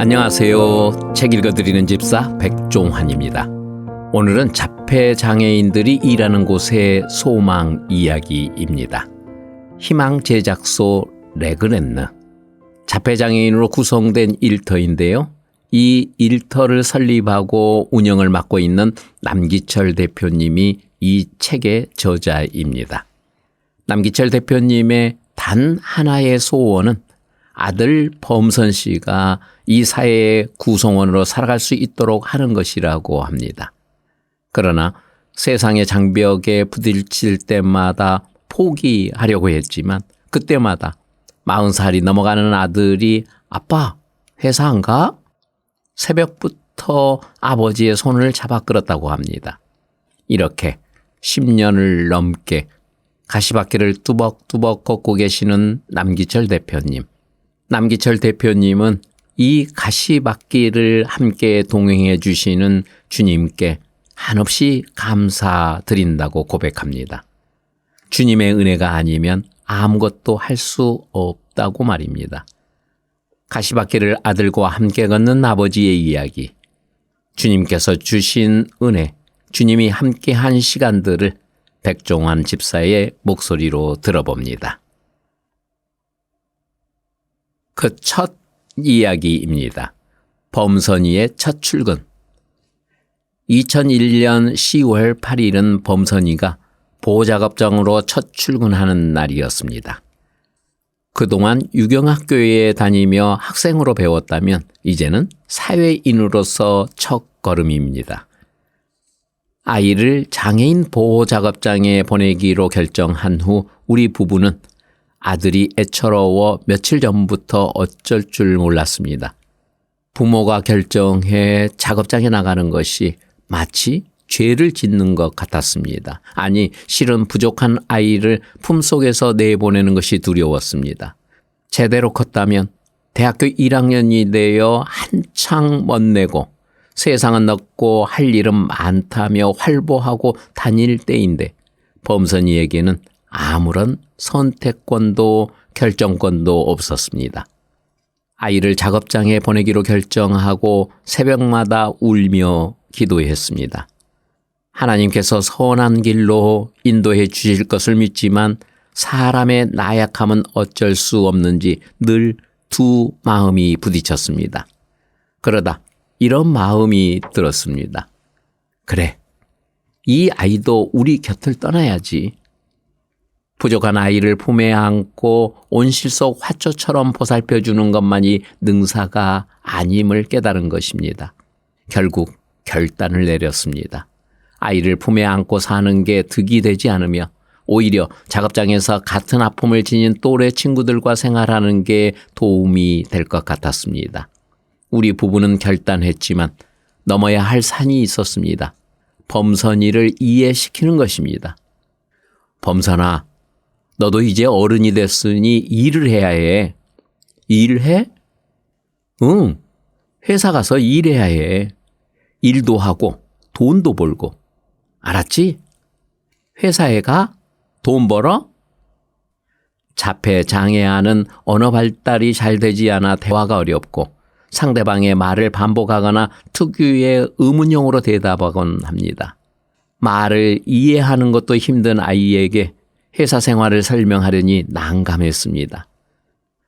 안녕하세요. 책 읽어드리는 집사 백종환입니다. 오늘은 자폐장애인들이 일하는 곳의 소망 이야기입니다. 희망 제작소 레그랜느. 자폐장애인으로 구성된 일터인데요. 이 일터를 설립하고 운영을 맡고 있는 남기철 대표님이 이 책의 저자입니다. 남기철 대표님의 단 하나의 소원은 아들 범선 씨가 이 사회의 구성원으로 살아갈 수 있도록 하는 것이라고 합니다. 그러나 세상의 장벽에 부딪힐 때마다 포기하려고 했지만 그때마다 40살이 넘어가는 아들이 아빠 회사 안 가? 새벽부터 아버지의 손을 잡아 끌었다고 합니다. 이렇게 10년을 넘게 가시밭길을 뚜벅뚜벅 걷고 계시는 남기철 대표님. 남기철 대표님은 이 가시밭길을 함께 동행해 주시는 주님께 한없이 감사드린다고 고백합니다. 주님의 은혜가 아니면 아무것도 할 수 없다고 말입니다. 가시밭길을 아들과 함께 걷는 아버지의 이야기, 주님께서 주신 은혜, 주님이 함께한 시간들을 백종환 집사의 목소리로 들어봅니다. 그 첫 이야기입니다. 범선이의 첫 출근. 2001년 10월 8일은 범선이가 보호작업장으로 첫 출근하는 날이었습니다. 그동안 유경학교에 다니며 학생으로 배웠다면 이제는 사회인으로서 첫 걸음입니다. 아이를 장애인 보호작업장에 보내기로 결정한 후 우리 부부는 아들이 애처로워 며칠 전부터 어쩔 줄 몰랐습니다. 부모가 결정해 작업장에 나가는 것이 마치 죄를 짓는 것 같았습니다. 아니, 실은 부족한 아이를 품속에서 내보내는 것이 두려웠습니다. 제대로 컸다면 대학교 1학년이 되어 한창 멋내고 세상은 넓고 할 일은 많다며 활보하고 다닐 때인데 범선이에게는 아무런 선택권도 결정권도 없었습니다. 아이를 작업장에 보내기로 결정하고 새벽마다 울며 기도했습니다. 하나님께서 선한 길로 인도해 주실 것을 믿지만 사람의 나약함은 어쩔 수 없는지 늘 두 마음이 부딪혔습니다. 그러다 이런 마음이 들었습니다. 그래, 이 아이도 우리 곁을 떠나야지. 부족한 아이를 품에 안고 온실속 화초처럼 보살펴주는 것만이 능사가 아님을 깨달은 것입니다. 결국 결단을 내렸습니다. 아이를 품에 안고 사는 게 득이 되지 않으며 오히려 작업장에서 같은 아픔을 지닌 또래 친구들과 생활하는 게 도움이 될 것 같았습니다. 우리 부부는 결단했지만 넘어야 할 산이 있었습니다. 범선이를 이해시키는 것입니다. 범선아, 너도 이제 어른이 됐으니 일을 해야 해. 일해? 응, 회사 가서 일해야 해. 일도 하고 돈도 벌고. 알았지? 회사에 가? 돈 벌어? 자폐장애아는 언어 발달이 잘 되지 않아 대화가 어렵고 상대방의 말을 반복하거나 특유의 의문형으로 대답하곤 합니다. 말을 이해하는 것도 힘든 아이에게 회사 생활을 설명하려니 난감했습니다.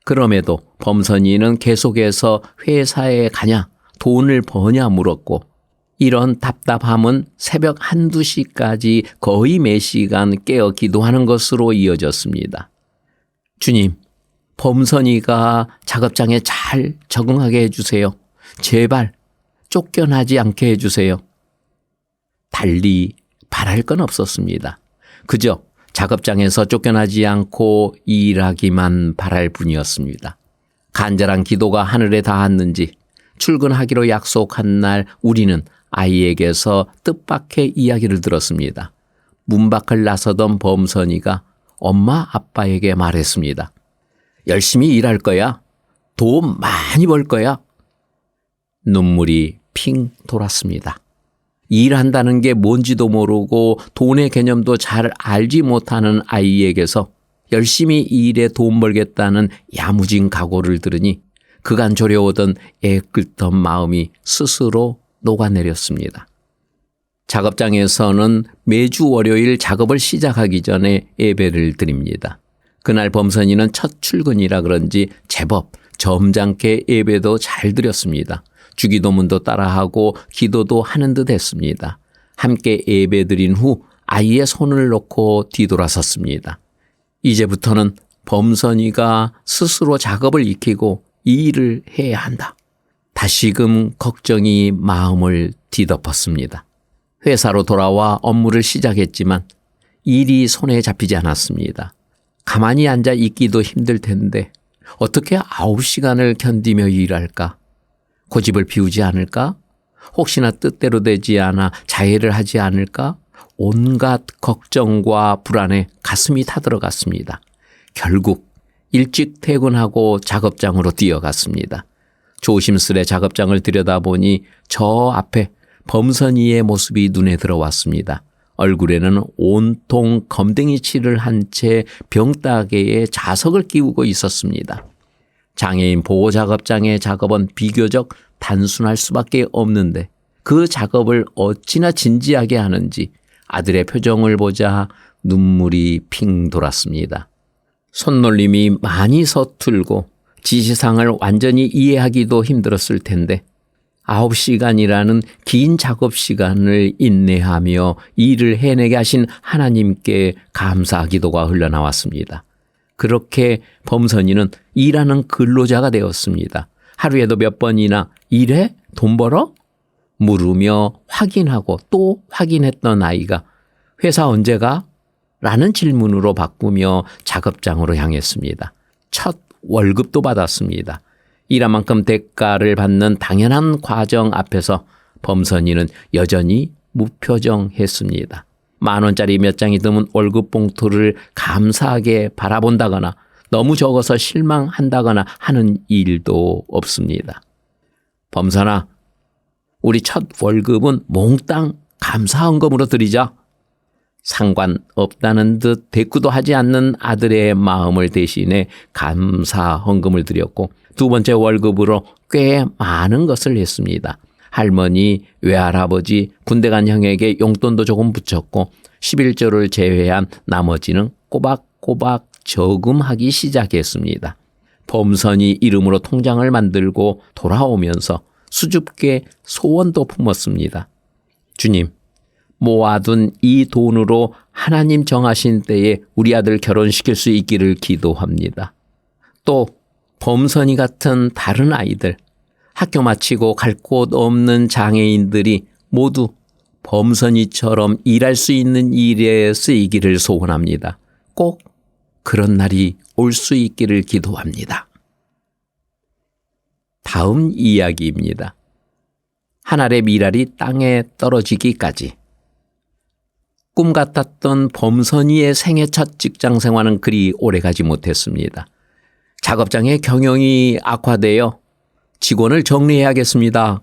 그럼에도 범선이는 계속해서 회사에 가냐, 돈을 버냐 물었고 이런 답답함은 새벽 1~2시까지 거의 매시간 깨어 기도하는 것으로 이어졌습니다. 주님, 범선이가 작업장에 잘 적응하게 해주세요. 제발 쫓겨나지 않게 해주세요. 달리 바랄 건 없었습니다. 그저 작업장에서 쫓겨나지 않고 일하기만 바랄 뿐이었습니다. 간절한 기도가 하늘에 닿았는지 출근하기로 약속한 날 우리는 아이에게서 뜻밖의 이야기를 들었습니다. 문 밖을 나서던 범선이가 엄마 아빠에게 말했습니다. 열심히 일할 거야. 돈 많이 벌 거야. 눈물이 핑 돌았습니다. 일한다는 게 뭔지도 모르고 돈의 개념도 잘 알지 못하는 아이에게서 열심히 일해 돈 벌겠다는 야무진 각오를 들으니 그간 졸여오던 애끓던 마음이 스스로 녹아내렸습니다. 작업장에서는 매주 월요일 작업을 시작하기 전에 예배를 드립니다. 그날 범선이는 첫 출근이라 그런지 제법 점잖게 예배도 잘 드렸습니다. 주기도문도 따라하고 기도도 하는 듯 했습니다. 함께 예배 드린 후 아이의 손을 놓고 뒤돌아섰습니다. 이제부터는 범선이가 스스로 작업을 익히고 이 일을 해야 한다. 다시금 걱정이 마음을 뒤덮었습니다. 회사로 돌아와 업무를 시작했지만 일이 손에 잡히지 않았습니다. 가만히 앉아 있기도 힘들 텐데 어떻게 9시간을 견디며 일할까? 고집을 피우지 않을까? 혹시나 뜻대로 되지 않아 자해를 하지 않을까? 온갖 걱정과 불안에 가슴이 타들어갔습니다. 결국 일찍 퇴근하고 작업장으로 뛰어갔습니다. 조심스레 작업장을 들여다보니 저 앞에 범선이의 모습이 눈에 들어왔습니다. 얼굴에는 온통 검댕이 칠을 한 채 병따개에 자석을 끼우고 있었습니다. 장애인 보호작업장의 작업은 비교적 단순할 수밖에 없는데 그 작업을 어찌나 진지하게 하는지 아들의 표정을 보자 눈물이 핑 돌았습니다. 손놀림이 많이 서툴고 지시사항을 완전히 이해하기도 힘들었을 텐데 9시간이라는 긴 작업 시간을 인내하며 일을 해내게 하신 하나님께 감사 기도가 흘러나왔습니다. 그렇게 범선이는 일하는 근로자가 되었습니다. 하루에도 몇 번이나 일해? 돈 벌어? 물으며 확인하고 또 확인했던 아이가 회사 언제 가? 라는 질문으로 바꾸며 작업장으로 향했습니다. 첫 월급도 받았습니다. 일한 만큼 대가를 받는 당연한 과정 앞에서 범선이는 여전히 무표정했습니다. 10,000원짜리 몇 장이 드문 월급 봉투를 감사하게 바라본다거나 너무 적어서 실망한다거나 하는 일도 없습니다. 범선아, 우리 첫 월급은 몽땅 감사헌금으로 드리자. 상관없다는 듯 대꾸도 하지 않는 아들의 마음을 대신해 감사헌금을 드렸고 두 번째 월급으로 꽤 많은 것을 했습니다. 할머니, 외할아버지, 군대 간 형에게 용돈도 조금 붙였고 11조를 제외한 나머지는 꼬박꼬박 저금하기 시작했습니다. 범선이 이름으로 통장을 만들고 돌아오면서 수줍게 소원도 품었습니다. 주님, 모아둔 이 돈으로 하나님 정하신 때에 우리 아들 결혼시킬 수 있기를 기도합니다. 또 범선이 같은 다른 아이들, 학교 마치고 갈 곳 없는 장애인들이 모두 범선이처럼 일할 수 있는 일에 쓰이기를 소원합니다. 꼭 그런 날이 올 수 있기를 기도합니다. 다음 이야기입니다. 한 알의 밀알이 땅에 떨어지기까지. 꿈 같았던 범선이의 생애 첫 직장 생활은 그리 오래가지 못했습니다. 작업장의 경영이 악화되어 직원을 정리해야겠습니다.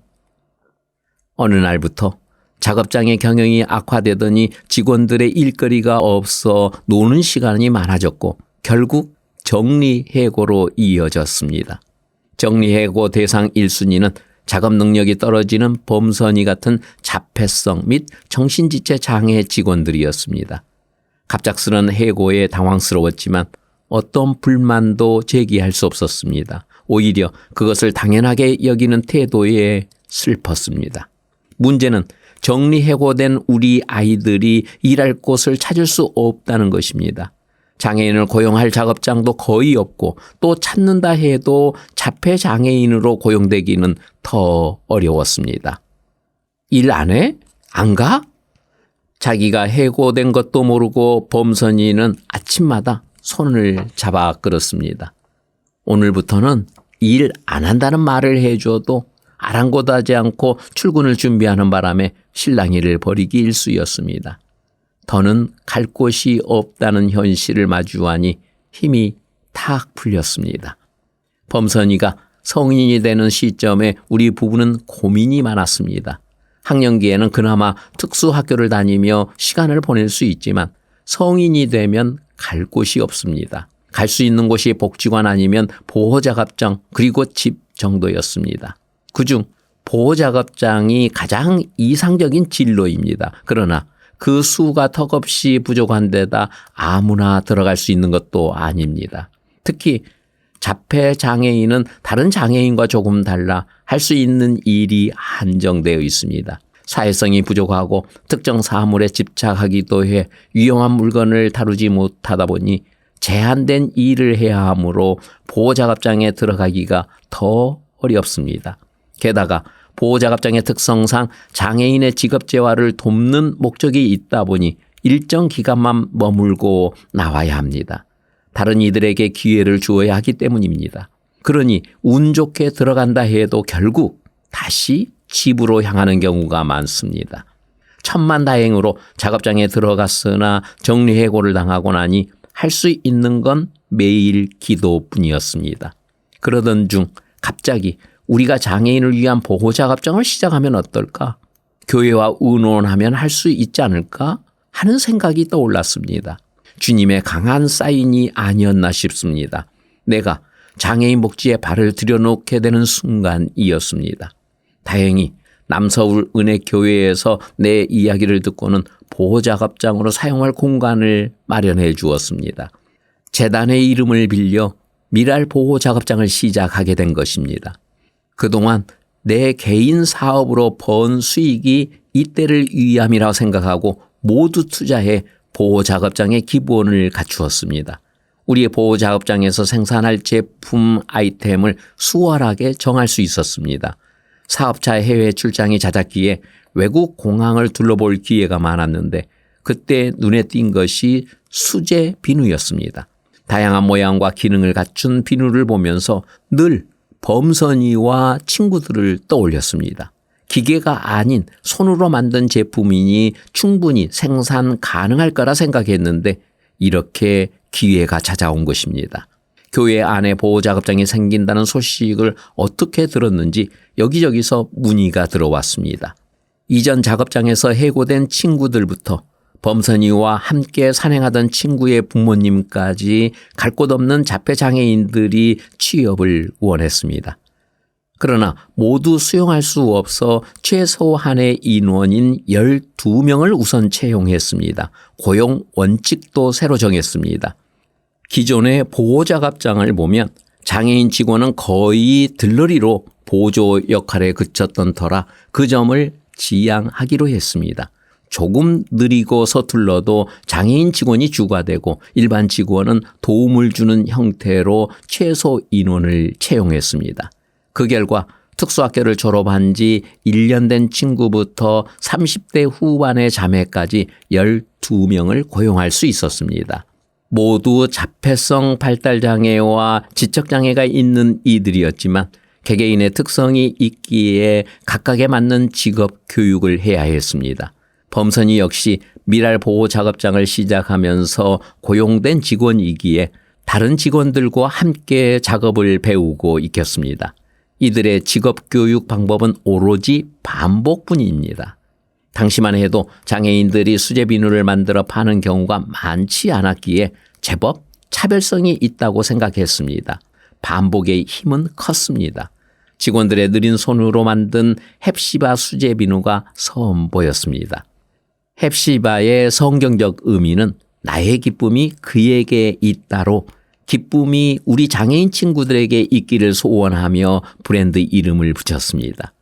어느 날부터 작업장의 경영이 악화되더니 직원들의 일거리가 없어 노는 시간이 많아졌고 결국 정리해고로 이어졌습니다. 정리해고 대상 1순위는 작업 능력이 떨어지는 범선이 같은 자폐성 및 정신지체 장애 직원들이었습니다. 갑작스런 해고에 당황스러웠지만 어떤 불만도 제기할 수 없었습니다. 오히려 그것을 당연하게 여기는 태도에 슬펐습니다. 문제는 정리해고된 우리 아이들이 일할 곳을 찾을 수 없다는 것입니다. 장애인을 고용할 작업장도 거의 없고 또 찾는다 해도 자폐 장애인으로 고용되기는 더 어려웠습니다. 일 안 해? 안 가? 자기가 해고된 것도 모르고 범선이는 아침마다 손을 잡아 끌었습니다. 오늘부터는 일 안 한다는 말을 해줘도 아랑곳하지 않고 출근을 준비하는 바람에 실랑이를 벌이기 일쑤였습니다. 더는 갈 곳이 없다는 현실을 마주하니 힘이 탁 풀렸습니다. 범선이가 성인이 되는 시점에 우리 부부는 고민이 많았습니다. 학령기에는 그나마 특수학교를 다니며 시간을 보낼 수 있지만 성인이 되면 갈 곳이 없습니다. 갈 수 있는 곳이 복지관 아니면 보호작업장 그리고 집 정도였습니다. 그중 보호작업장이 가장 이상적인 진로입니다. 그러나 그 수가 턱없이 부족한 데다 아무나 들어갈 수 있는 것도 아닙니다. 특히 자폐장애인은 다른 장애인과 조금 달라 할 수 있는 일이 한정되어 있습니다. 사회성이 부족하고 특정 사물에 집착하기도 해 위험한 물건을 다루지 못하다 보니 제한된 일을 해야 하므로 보호작업장에 들어가기가 더 어렵습니다. 게다가 보호작업장의 특성상 장애인의 직업재활을 돕는 목적이 있다 보니 일정 기간만 머물고 나와야 합니다. 다른 이들에게 기회를 주어야 하기 때문입니다. 그러니 운 좋게 들어간다 해도 결국 다시 집으로 향하는 경우가 많습니다. 천만다행으로 작업장에 들어갔으나 정리해고를 당하고 나니 할 수 있는 건 매일 기도뿐이었습니다. 그러던 중 갑자기 우리가 장애인을 위한 보호작업장을 시작하면 어떨까? 교회와 의논하면 할 수 있지 않을까? 하는 생각이 떠올랐습니다. 주님의 강한 사인이 아니었나 싶습니다. 내가 장애인 복지에 발을 들여놓게 되는 순간이었습니다. 다행히 남서울 은혜교회에서 내 이야기를 듣고는 보호작업장으로 사용할 공간을 마련해 주었습니다. 재단의 이름을 빌려 미랄 보호작업장을 시작하게 된 것입니다. 그동안 내 개인 사업으로 번 수익이 이때를 위함이라고 생각하고 모두 투자해 보호작업장의 기본을 갖추었습니다. 우리의 보호작업장에서 생산할 제품 아이템을 수월하게 정할 수 있었습니다. 사업차 해외 출장이 잦았기에 외국 공항을 둘러볼 기회가 많았는데 그때 눈에 띈 것이 수제 비누였습니다. 다양한 모양과 기능을 갖춘 비누를 보면서 늘 범선이와 친구들을 떠올렸습니다. 기계가 아닌 손으로 만든 제품이니 충분히 생산 가능할 거라 생각했는데 이렇게 기회가 찾아온 것입니다. 교회 안에 보호작업장이 생긴다는 소식을 어떻게 들었는지 여기저기서 문의가 들어왔습니다. 이전 작업장에서 해고된 친구들부터 범선이와 함께 산행하던 친구의 부모님까지 갈 곳 없는 자폐장애인들이 취업을 원했습니다. 그러나 모두 수용할 수 없어 최소한의 인원인 12명을 우선 채용했습니다. 고용 원칙도 새로 정했습니다. 기존의 보호작업장을 보면 장애인 직원은 거의 들러리로 보조 역할에 그쳤던 터라 그 점을 지양하기로 했습니다. 조금 느리고 서툴러도 장애인 직원이 주가 되고 일반 직원은 도움을 주는 형태로 최소 인원을 채용했습니다. 그 결과 특수학교를 졸업한 지 1년 된 친구부터 30대 후반의 자매까지 12명을 고용할 수 있었습니다. 모두 자폐성 발달장애와 지적장애가 있는 이들이었지만 개개인의 특성이 있기에 각각에 맞는 직업 교육을 해야 했습니다. 범선이 역시 미랄 보호 작업장을 시작하면서 고용된 직원이기에 다른 직원들과 함께 작업을 배우고 익혔습니다. 이들의 직업 교육 방법은 오로지 반복뿐입니다. 당시만 해도 장애인들이 수제 비누를 만들어 파는 경우가 많지 않았기에 제법 차별성이 있다고 생각했습니다. 반복의 힘은 컸습니다. 직원들의 느린 손으로 만든 햅시바 수제 비누가 선보였습니다. 햅시바의 성경적 의미는 나의 기쁨이 그에게 있다로 기쁨이 우리 장애인 친구들에게 있기를 소원하며 브랜드 이름을 붙였습니다.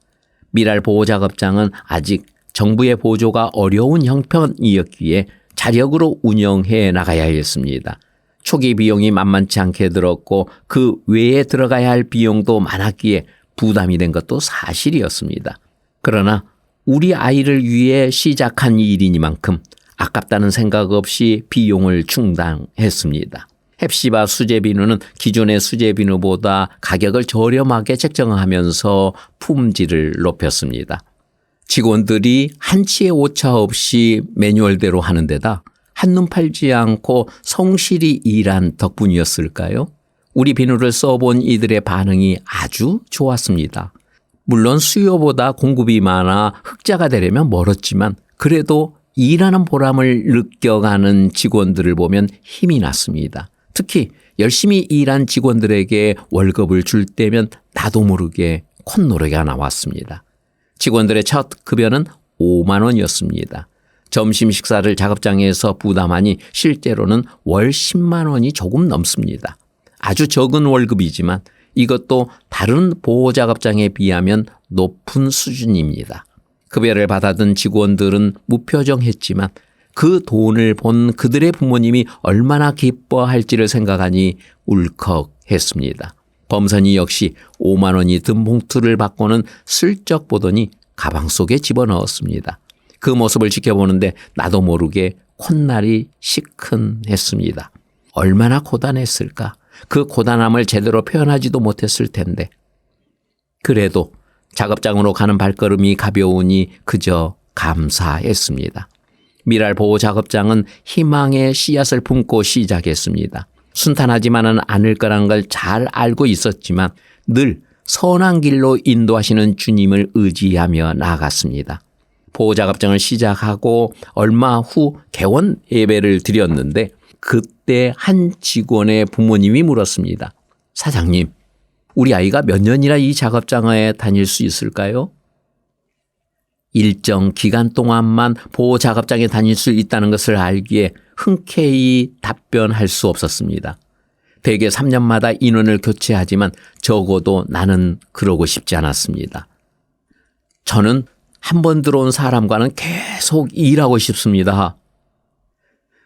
미랄 보호작업장은 아직 정부의 보조가 어려운 형편이었기에 자력으로 운영해 나가야 했습니다. 초기 비용이 만만치 않게 들었고 그 외에 들어가야 할 비용도 많았기에 부담이 된 것도 사실이었습니다. 그러나 우리 아이를 위해 시작한 일이니만큼 아깝다는 생각 없이 비용을 충당했습니다. 햅시바 수제비누는 기존의 수제비누보다 가격을 저렴하게 책정하면서 품질을 높였습니다. 직원들이 한치의 오차 없이 매뉴얼대로 하는 데다 한눈 팔지 않고 성실히 일한 덕분이었을까요? 우리 비누를 써본 이들의 반응이 아주 좋았습니다. 물론 수요보다 공급이 많아 흑자가 되려면 멀었지만 그래도 일하는 보람을 느껴가는 직원들을 보면 힘이 났습니다. 특히 열심히 일한 직원들에게 월급을 줄 때면 나도 모르게 콧노래가 나왔습니다. 직원들의 첫 급여는 5만 원이었습니다. 점심 식사를 작업장에서 부담하니 실제로는 월 10만 원이 조금 넘습니다. 아주 적은 월급이지만 이것도 다른 보호작업장에 비하면 높은 수준입니다. 급여를 받아든 직원들은 무표정했지만 그 돈을 본 그들의 부모님이 얼마나 기뻐할지를 생각하니 울컥했습니다. 범선이 역시 5만 원이 든 봉투를 받고는 슬쩍 보더니 가방 속에 집어넣었습니다. 그 모습을 지켜보는데 나도 모르게 콧날이 시큰했습니다. 얼마나 고단했을까? 그 고단함을 제대로 표현하지도 못했을 텐데. 그래도 작업장으로 가는 발걸음이 가벼우니 그저 감사했습니다. 미랄 보호 작업장은 희망의 씨앗을 품고 시작했습니다. 순탄하지만은 않을 거라는 걸 잘 알고 있었지만 늘 선한 길로 인도하시는 주님을 의지하며 나아갔습니다. 보호 작업장을 시작하고 얼마 후 개원 예배를 드렸는데 그때 한 직원의 부모님이 물었습니다. 사장님, 우리 아이가 몇 년이나 이 작업장에 다닐 수 있을까요? 일정 기간 동안만 보호 작업장에 다닐 수 있다는 것을 알기에 흔쾌히 답변할 수 없었습니다. 대개 3년마다 인원을 교체하지만 적어도 나는 그러고 싶지 않았습니다. 저는 한 번 들어온 사람과는 계속 일하고 싶습니다.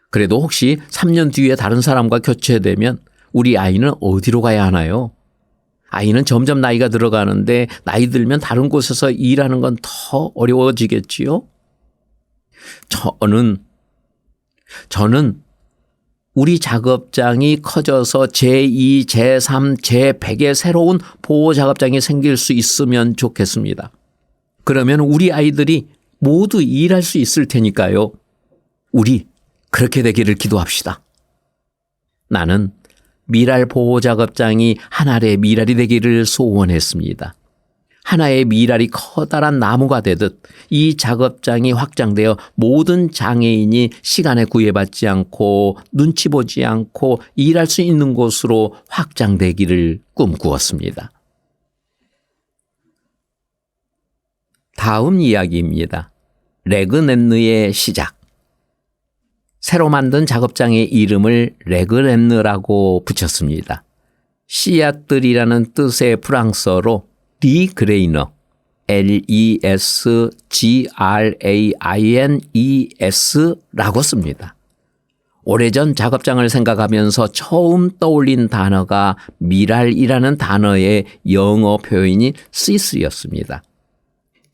그래도 혹시 3년 뒤에 다른 사람과 교체되면 우리 아이는 어디로 가야 하나요? 아이는 점점 나이가 들어가는데 나이 들면 다른 곳에서 일하는 건 더 어려워지겠지요? 저는 우리 작업장이 커져서 제2, 제3, 제100의 새로운 보호 작업장이 생길 수 있으면 좋겠습니다. 그러면 우리 아이들이 모두 일할 수 있을 테니까요. 우리 그렇게 되기를 기도합시다. 나는 미랄 보호 작업장이 한 알의 미랄이 되기를 소원했습니다. 하나의 미랄이 커다란 나무가 되듯 이 작업장이 확장되어 모든 장애인이 시간에 구애받지 않고 눈치 보지 않고 일할 수 있는 곳으로 확장되기를 꿈꾸었습니다. 다음 이야기입니다. 레그랜느의 시작. 새로 만든 작업장의 이름을 레그랜느라고 붙였습니다. 씨앗들이라는 뜻의 프랑스어로 리그레이너, LESGRAINES라고 씁니다. 오래전 작업장을 생각하면서 처음 떠올린 단어가 미랄이라는 단어의 영어 표현이 시스였습니다.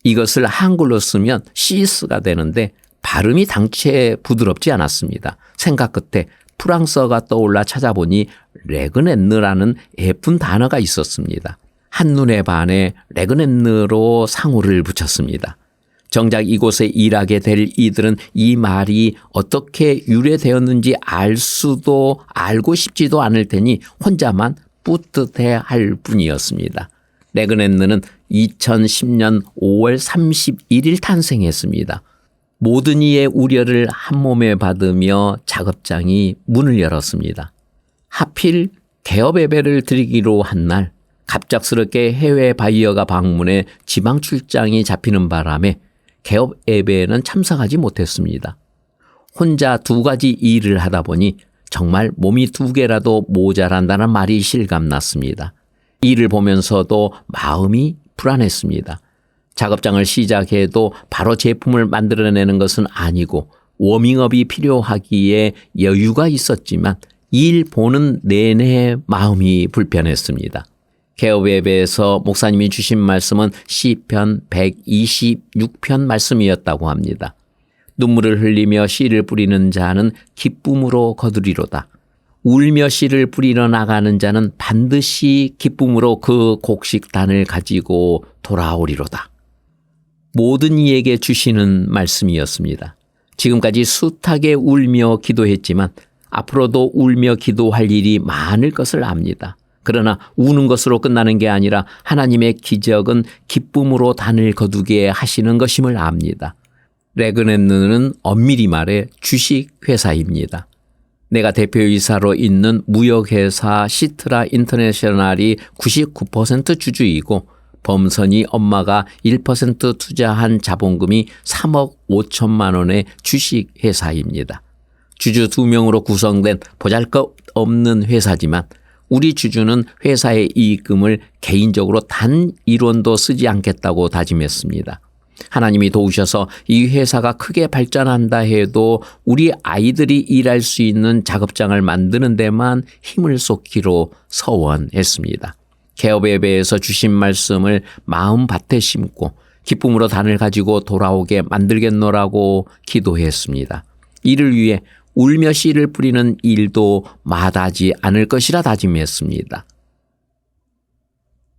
이것을 한글로 쓰면 시스가 되는데 발음이 당최 부드럽지 않았습니다. 생각 끝에 프랑스어가 떠올라 찾아보니 레그랜느라는 예쁜 단어가 있었습니다. 한눈에 반해 레그랜느로 상호를 붙였습니다. 정작 이곳에 일하게 될 이들은 이 말이 어떻게 유래되었는지 알고 싶지도 않을 테니 혼자만 뿌듯해 할 뿐이었습니다. 레그랜느는 2010년 5월 31일 탄생했습니다. 모든 이의 우려를 한몸에 받으며 작업장이 문을 열었습니다. 하필 개업 예배를 드리기로 한 날 갑작스럽게 해외 바이어가 방문해 지방 출장이 잡히는 바람에 개업 예배에는 참석하지 못했습니다. 혼자 2가지 일을 하다 보니 정말 몸이 2개라도 모자란다는 말이 실감났습니다. 일을 보면서도 마음이 불안했습니다. 작업장을 시작해도 바로 제품을 만들어내는 것은 아니고 워밍업이 필요하기에 여유가 있었지만 일 보는 내내 마음이 불편했습니다. 개업 예배에서 목사님이 주신 말씀은 시편 126편 말씀이었다고 합니다. 눈물을 흘리며 씨를 뿌리는 자는 기쁨으로 거두리로다. 울며 씨를 뿌리러 나가는 자는 반드시 기쁨으로 그 곡식단을 가지고 돌아오리로다. 모든 이에게 주시는 말씀이었습니다. 지금까지 숱하게 울며 기도했지만 앞으로도 울며 기도할 일이 많을 것을 압니다. 그러나 우는 것으로 끝나는 게 아니라 하나님의 기적은 기쁨으로 단을 거두게 하시는 것임을 압니다. 레그랜느는 엄밀히 말해 주식회사입니다. 내가 대표이사로 있는 무역회사 시트라 인터내셔널이 99% 주주이고 범선이 엄마가 1% 투자한 자본금이 3억 5천만 원의 주식회사입니다. 주주 2명으로 구성된 보잘것없는 회사지만 우리 주주는 회사의 이익금을 개인적으로 단 1원도 쓰지 않겠다고 다짐했습니다. 하나님이 도우셔서 이 회사가 크게 발전한다 해도 우리 아이들이 일할 수 있는 작업장을 만드는 데만 힘을 쏟기로 서원했습니다. 개업예배에서 주신 말씀을 마음밭에 심고 기쁨으로 단을 가지고 돌아오게 만들겠노라고 기도했습니다. 이를 위해 울며 씨를 뿌리는 일도 마다하지 않을 것이라 다짐했습니다.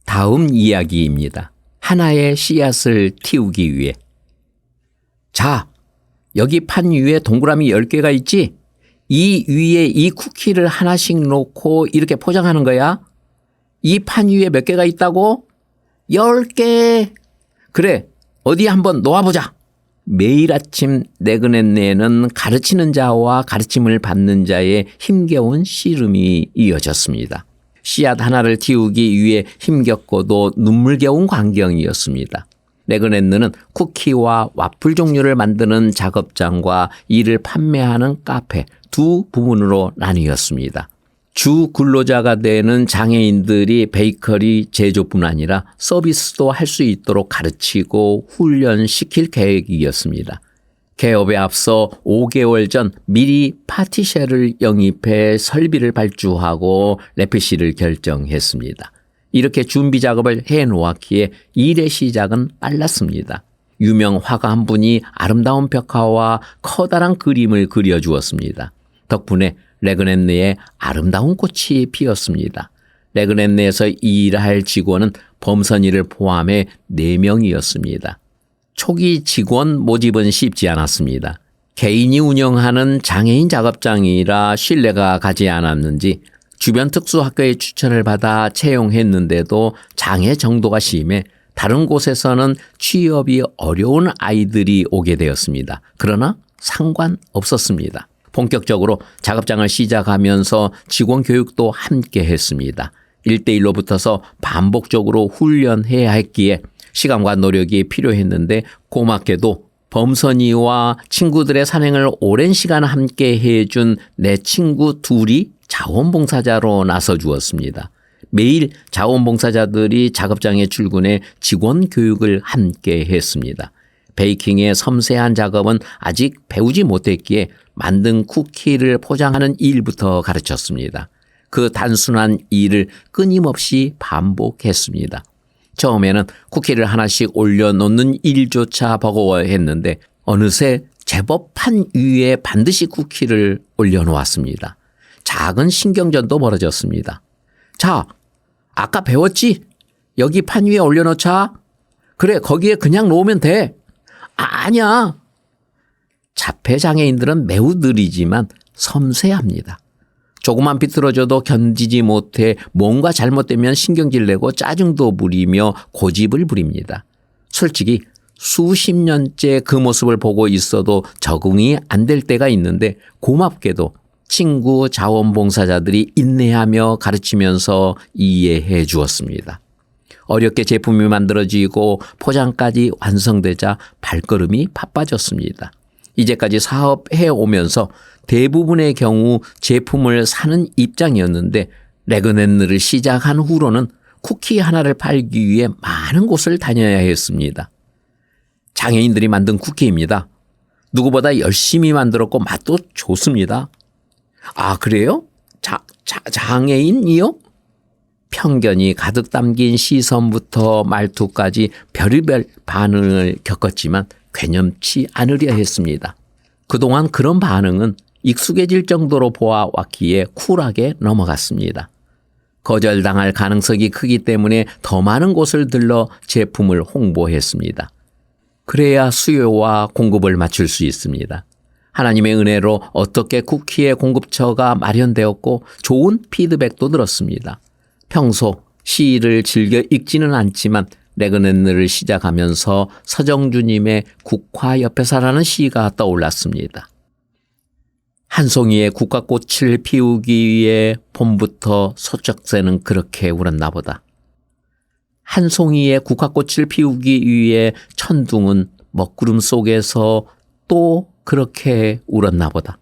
다음 이야기입니다. 하나의 씨앗을 틔우기 위해. 자, 여기 판 위에 동그라미 10개가 있지? 이 위에 이 쿠키를 하나씩 놓고 이렇게 포장하는 거야. 이 판 위에 몇 개가 있다고? 10개. 그래, 어디 한번 놓아보자. 매일 아침 레그넷네에는 가르치는 자와 가르침을 받는 자의 힘겨운 씨름이 이어졌습니다. 씨앗 하나를 틔우기 위해 힘겹고도 눈물겨운 광경이었습니다. 레그넷네는 쿠키와 와플 종류를 만드는 작업장과 이를 판매하는 카페 두 부문으로 나뉘었습니다. 주 근로자가 되는 장애인들이 베이커리 제조뿐 아니라 서비스도 할 수 있도록 가르치고 훈련시킬 계획이었습니다. 개업에 앞서 5개월 전 미리 파티쉘을 영입해 설비를 발주하고 레피시를 결정했습니다. 이렇게 준비 작업을 해놓았기에 일의 시작은 빨랐습니다. 유명 화가 한 분이 아름다운 벽화와 커다란 그림을 그려주었습니다. 덕분에 레그넷네에 아름다운 꽃이 피었습니다. 레그넷네에서 일할 직원은 범선이를 포함해 4명이었습니다. 초기 직원 모집은 쉽지 않았습니다. 개인이 운영하는 장애인 작업장이라 신뢰가 가지 않았는지 주변 특수학교의 추천을 받아 채용했는데도 장애 정도가 심해 다른 곳에서는 취업이 어려운 아이들이 오게 되었습니다. 그러나 상관없었습니다. 본격적으로 작업장을 시작하면서 직원 교육도 함께 했습니다. 1대1로 붙어서 반복적으로 훈련해야 했기에 시간과 노력이 필요했는데 고맙게도 범선이와 친구들의 산행을 오랜 시간 함께 해준 내 친구 둘이 자원봉사자로 나서 주었습니다. 매일 자원봉사자들이 작업장에 출근해 직원 교육을 함께 했습니다. 베이킹의 섬세한 작업은 아직 배우지 못했기에 만든 쿠키를 포장하는 일부터 가르쳤습니다. 그 단순한 일을 끊임없이 반복했습니다. 처음에는 쿠키를 하나씩 올려놓는 일조차 버거워했는데 어느새 제법 판 위에 반드시 쿠키를 올려놓았습니다. 작은 신경전도 벌어졌습니다. 자, 아까 배웠지? 여기 판 위에 올려놓자. 그래, 거기에 그냥 놓으면 돼. 아니야. 자폐장애인들은 매우 느리지만 섬세합니다. 조금만 비틀어져도 견디지 못해 뭔가 잘못되면 신경질 내고 짜증도 부리며 고집을 부립니다. 솔직히 수십 년째 그 모습을 보고 있어도 적응이 안 될 때가 있는데 고맙게도 친구 자원봉사자들이 인내하며 가르치면서 이해해 주었습니다. 어렵게 제품이 만들어지고 포장까지 완성되자 발걸음이 바빠졌습니다. 이제까지 사업해 오면서 대부분의 경우 제품을 사는 입장이었는데 레그넷네를 시작한 후로는 쿠키 하나를 팔기 위해 많은 곳을 다녀야 했습니다. 장애인들이 만든 쿠키입니다. 누구보다 열심히 만들었고 맛도 좋습니다. 아, 그래요? 장애인이요? 편견이 가득 담긴 시선부터 말투까지 별의별 반응을 겪었지만 괴념치 않으려 했습니다. 그동안 그런 반응은 익숙해질 정도로 보아왔기에 쿨하게 넘어갔습니다. 거절당할 가능성이 크기 때문에 더 많은 곳을 들러 제품을 홍보했습니다. 그래야 수요와 공급을 맞출 수 있습니다. 하나님의 은혜로 어떻게 쿠키의 공급처가 마련되었고 좋은 피드백도 들었습니다. 평소 시를 즐겨 읽지는 않지만 레그넷네를 시작하면서 서정주님의 국화 옆에서라는 시가 떠올랐습니다. 한 송이의 국화꽃을 피우기 위해 봄부터 소쩍새는 그렇게 울었나 보다. 한 송이의 국화꽃을 피우기 위해 천둥은 먹구름 속에서 또 그렇게 울었나 보다.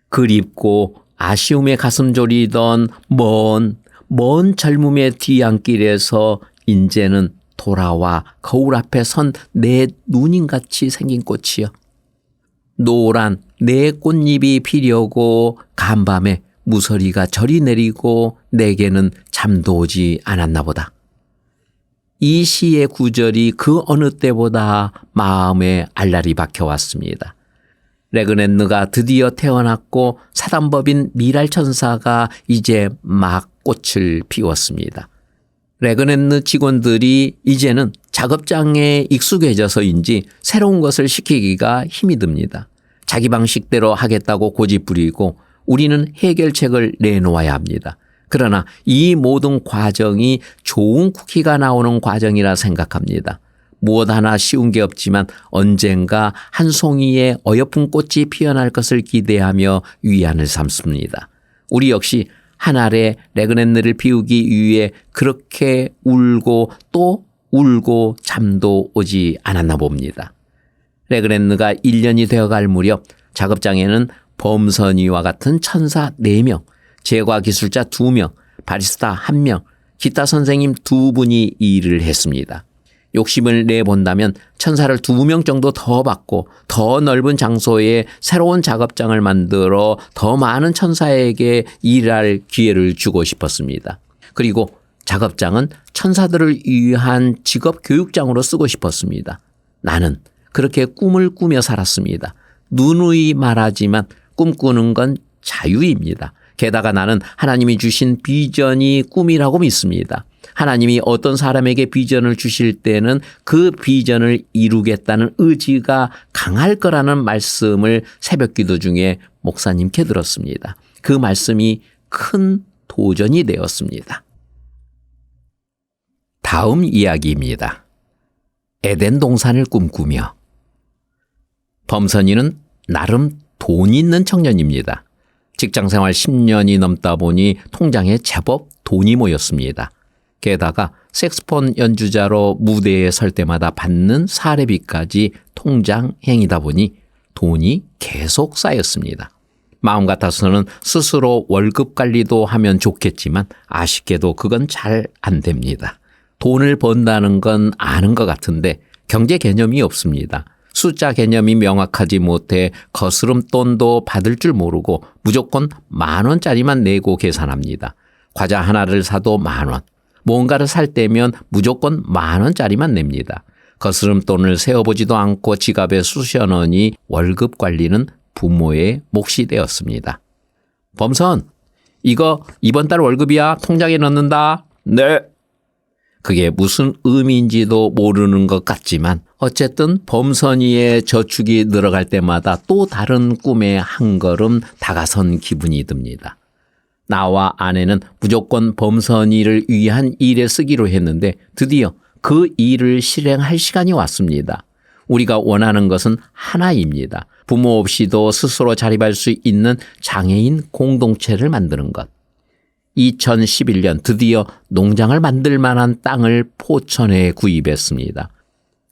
그립고 아쉬움에 가슴 졸이던 먼 젊음의 뒤안길에서 인제는 돌아와 거울 앞에 선 내 누님같이 생긴 꽃이여. 노란 내 꽃잎이 피려고 간밤에 무서리가 저리 내리고 내게는 잠도 오지 않았나 보다. 이 시의 구절이 그 어느 때보다 마음에 알랄이 박혀왔습니다. 레그넨느가 드디어 태어났고 사단법인 미랄 천사가 이제 막 꽃을 피웠습니다. 레그넨느 직원들이 이제는 작업장에 익숙해져서인지 새로운 것을 시키기가 힘이 듭니다. 자기 방식대로 하겠다고 고집부리고 우리는 해결책을 내놓아야 합니다. 그러나 이 모든 과정이 좋은 쿠키가 나오는 과정이라 생각합니다. 무엇 하나 쉬운 게 없지만 언젠가 한 송이의 어여쁜 꽃이 피어날 것을 기대하며 위안을 삼습니다. 우리 역시 한 알의 레그넨느를 피우기 위해 그렇게 울고 또 울고 잠도 오지 않았나 봅니다. 레그넨느가 1년이 되어갈 무렵 작업장에는 범선이와 같은 천사 4명, 제과 기술자 2명, 바리스타 1명, 기타 선생님 2분이 일을 했습니다. 욕심을 내본다면 천사를 2명 정도 더 받고 더 넓은 장소에 새로운 작업장을 만들어 더 많은 천사에게 일할 기회를 주고 싶었습니다. 그리고 작업장은 천사들을 위한 직업 교육장으로 쓰고 싶었습니다. 나는 그렇게 꿈을 꾸며 살았습니다. 누누이 말하지만 꿈꾸는 건 자유입니다. 게다가 나는 하나님이 주신 비전이 꿈이라고 믿습니다. 하나님이 어떤 사람에게 비전을 주실 때는 그 비전을 이루겠다는 의지가 강할 거라는 말씀을 새벽기도 중에 목사님께 들었습니다. 그 말씀이 큰 도전이 되었습니다. 다음 이야기입니다. 에덴 동산을 꿈꾸며. 범선이는 나름 돈 있는 청년입니다. 직장생활 10년이 넘다 보니 통장에 제법 돈이 모였습니다. 게다가 색소폰 연주자로 무대에 설 때마다 받는 사례비까지 통장행이다 보니 돈이 계속 쌓였습니다. 마음 같아서는 스스로 월급 관리도 하면 좋겠지만 아쉽게도 그건 잘 안 됩니다. 돈을 번다는 건 아는 것 같은데 경제 개념이 없습니다. 숫자 개념이 명확하지 못해 거스름돈도 받을 줄 모르고 무조건 10,000원짜리만 내고 계산합니다. 과자 하나를 사도 10,000원. 뭔가를 살 때면 무조건 10,000원짜리만 냅니다. 거스름돈을 세어보지도 않고 지갑에 쑤셔넣으니 월급 관리는 부모의 몫이 되었습니다. 범선, 이거 이번 달 월급이야. 통장에 넣는다. 네. 그게 무슨 의미인지도 모르는 것 같지만 어쨌든 범선이의 저축이 늘어갈 때마다 또 다른 꿈에 한 걸음 다가선 기분이 듭니다. 나와 아내는 무조건 범선이를 위한 일에 쓰기로 했는데 드디어 그 일을 실행할 시간이 왔습니다. 우리가 원하는 것은 하나입니다. 부모 없이도 스스로 자립할 수 있는 장애인 공동체를 만드는 것. 2011년 드디어 농장을 만들 만한 땅을 포천에 구입했습니다.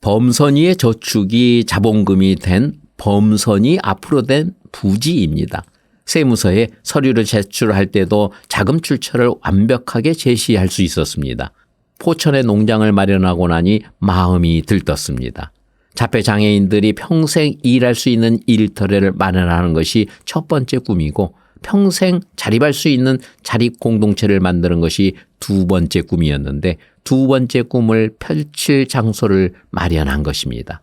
범선이의 저축이 자본금이 된 범선이 앞으로 된 부지입니다. 세무서에 서류를 제출할 때도 자금 출처를 완벽하게 제시할 수 있었습니다. 포천에 농장을 마련하고 나니 마음이 들떴습니다. 자폐장애인들이 평생 일할 수 있는 일터를 마련하는 것이 첫 번째 꿈이고 평생 자립할 수 있는 자립 공동체를 만드는 것이 두 번째 꿈이었는데 두 번째 꿈을 펼칠 장소를 마련한 것입니다.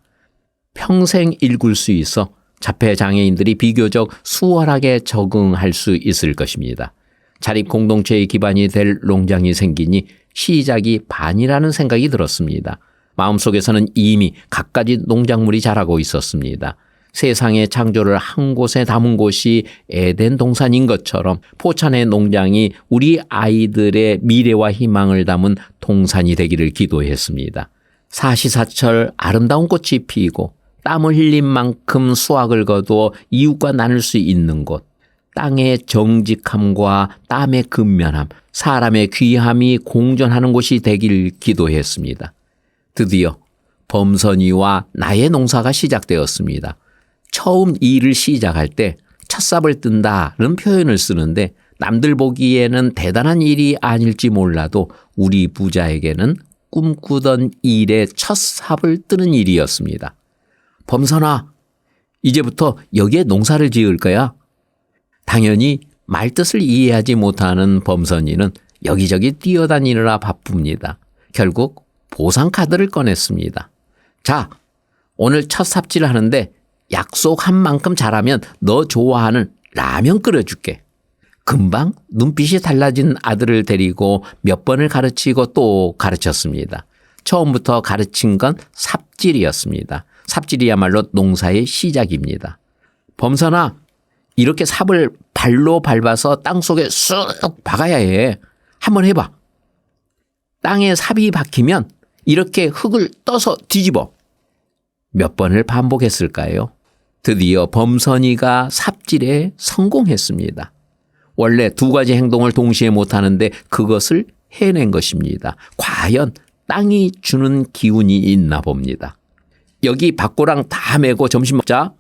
평생 일굴 수 있어 자폐장애인들이 비교적 수월하게 적응할 수 있을 것입니다. 자립 공동체의 기반이 될 농장이 생기니 시작이 반이라는 생각이 들었습니다. 마음속에서는 이미 갖가지 농작물이 자라고 있었습니다. 세상의 창조를 한 곳에 담은 곳이 에덴 동산인 것처럼 포천의 농장이 우리 아이들의 미래와 희망을 담은 동산이 되기를 기도했습니다. 사시사철 아름다운 꽃이 피고 땀을 흘린 만큼 수확을 거두어 이웃과 나눌 수 있는 곳, 땅의 정직함과 땀의 근면함, 사람의 귀함이 공존하는 곳이 되길 기도했습니다. 드디어 범선이와 나의 농사가 시작되었습니다. 처음 일을 시작할 때 첫삽을 뜬다는 표현을 쓰는데 남들 보기에는 대단한 일이 아닐지 몰라도 우리 부자에게는 꿈꾸던 일의 첫 삽을 뜨는 일이었습니다. 범선아, 이제부터 여기에 농사를 지을 거야. 당연히 말뜻을 이해하지 못하는 범선이는 여기저기 뛰어다니느라 바쁩니다. 결국 보상카드를 꺼냈습니다. 자, 오늘 첫 삽질을 하는데 약속한 만큼 잘하면 너 좋아하는 라면 끓여줄게. 금방 눈빛이 달라진 아들을 데리고 몇 번을 가르치고 또 가르쳤습니다. 처음부터 가르친 건 삽질이었습니다. 삽질이야말로 농사의 시작입니다. 범선아, 이렇게 삽을 발로 밟아서 땅속에 쑥 박아야 해. 한번 해봐. 땅에 삽이 박히면 이렇게 흙을 떠서 뒤집어. 몇 번을 반복했을까요? 드디어 범선이가 삽질에 성공했습니다. 원래 두 가지 행동을 동시에 못하는데 그것을 해낸 것입니다. 과연 땅이 주는 기운이 있나 봅니다. 여기 밭고랑 다 메고 점심 먹자.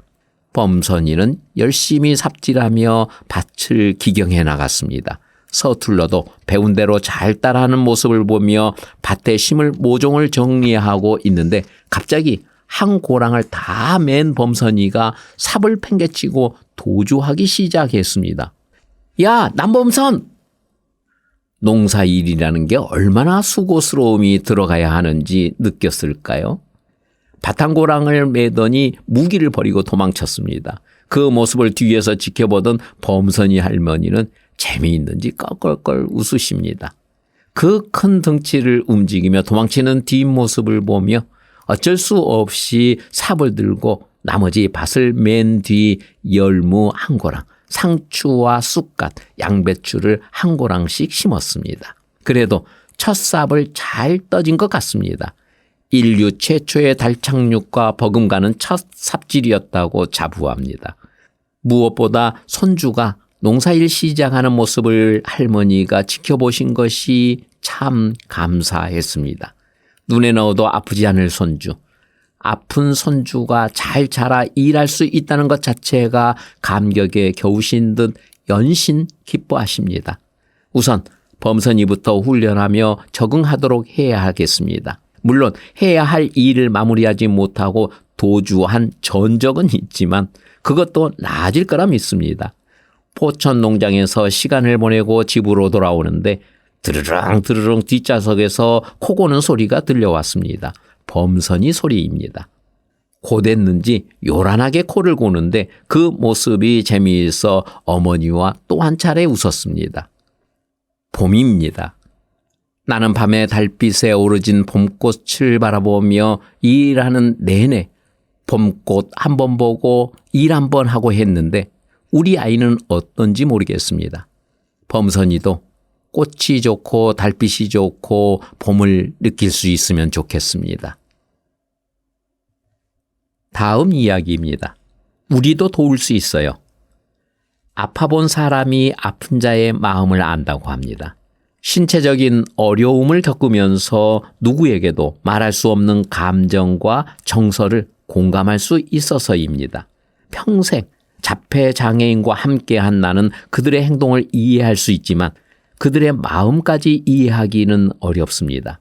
범선이는 열심히 삽질하며 밭을 기경해 나갔습니다. 서툴러도 배운 대로 잘 따라하는 모습을 보며 밭에 심을 모종을 정리하고 있는데 갑자기 한 고랑을 다 맨 범선이가 삽을 팽개치고 도주하기 시작했습니다. 야, 남범선! 농사일이라는 게 얼마나 수고스러움이 들어가야 하는지 느꼈을까요? 밭 한 고랑을 매더니 무기를 버리고 도망쳤습니다. 그 모습을 뒤에서 지켜보던 범선이 할머니는 재미있는지 껄껄껄 웃으십니다. 그 큰 덩치를 움직이며 도망치는 뒷모습을 보며 어쩔 수 없이 삽을 들고 나머지 밭을 맨 뒤 열무 한 고랑, 상추와 쑥갓, 양배추를 한 고랑씩 심었습니다. 그래도 첫 삽을 잘 떠진 것 같습니다. 인류 최초의 달 착륙과 버금가는 첫 삽질이었다고 자부합니다. 무엇보다 손주가 농사일 시작하는 모습을 할머니가 지켜보신 것이 참 감사했습니다. 눈에 넣어도 아프지 않을 손주, 아픈 손주가 잘 자라 일할 수 있다는 것 자체가 감격에 겨우신 듯 연신 기뻐하십니다. 우선 범선이부터 훈련하며 적응하도록 해야 하겠습니다. 물론 해야 할 일을 마무리하지 못하고 도주한 전적은 있지만 그것도 나아질 거라 믿습니다. 포천 농장에서 시간을 보내고 집으로 돌아오는데 드르릉 드르릉 뒷좌석에서 코 고는 소리가 들려왔습니다. 범선이 소리입니다. 고됐는지 요란하게 코를 고는데 그 모습이 재미있어 어머니와 또 한 차례 웃었습니다. 봄입니다. 나는 밤에 달빛에 오르진 봄꽃을 바라보며 일하는 내내 봄꽃 한 번 보고 일 한 번 하고 했는데 우리 아이는 어떤지 모르겠습니다. 범선이도 꽃이 좋고 달빛이 좋고 봄을 느낄 수 있으면 좋겠습니다. 다음 이야기입니다. 우리도 도울 수 있어요. 아파본 사람이 아픈 자의 마음을 안다고 합니다. 신체적인 어려움을 겪으면서 누구에게도 말할 수 없는 감정과 정서를 공감할 수 있어서입니다. 평생 자폐장애인과 함께한 나는 그들의 행동을 이해할 수 있지만 그들의 마음까지 이해하기는 어렵습니다.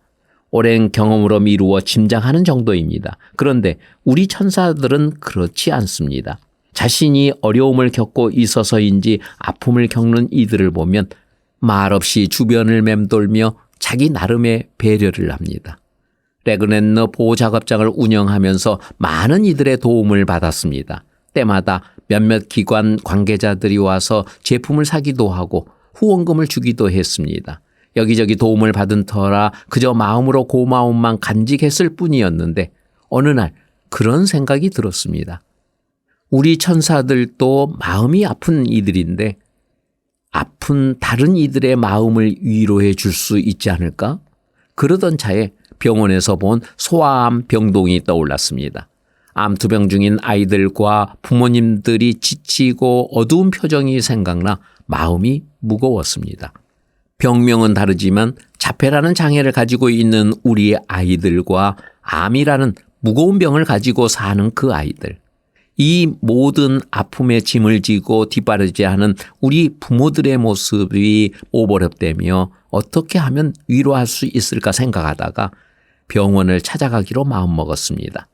오랜 경험으로 미루어 짐작하는 정도입니다. 그런데 우리 천사들은 그렇지 않습니다. 자신이 어려움을 겪고 있어서인지 아픔을 겪는 이들을 보면 말없이 주변을 맴돌며 자기 나름의 배려를 합니다. 레그넨너 보호작업장을 운영하면서 많은 이들의 도움을 받았습니다. 때마다 몇몇 기관 관계자들이 와서 제품을 사기도 하고 후원금을 주기도 했습니다. 여기저기 도움을 받은 터라 그저 마음으로 고마움만 간직했을 뿐이었는데 어느 날 그런 생각이 들었습니다. 우리 천사들도 마음이 아픈 이들인데 아픈 다른 이들의 마음을 위로해 줄 수 있지 않을까? 그러던 차에 병원에서 본 소아암 병동이 떠올랐습니다. 암투병 중인 아이들과 부모님들이 지치고 어두운 표정이 생각나 마음이 무거웠습니다. 병명은 다르지만 자폐라는 장애를 가지고 있는 우리 아이들과 암이라는 무거운 병을 가지고 사는 그 아이들. 이 모든 아픔의 짐을 지고 뒷바라지하는 우리 부모들의 모습이 오버랩되며 어떻게 하면 위로할 수 있을까 생각하다가 병원을 찾아가기로 마음먹었습니다.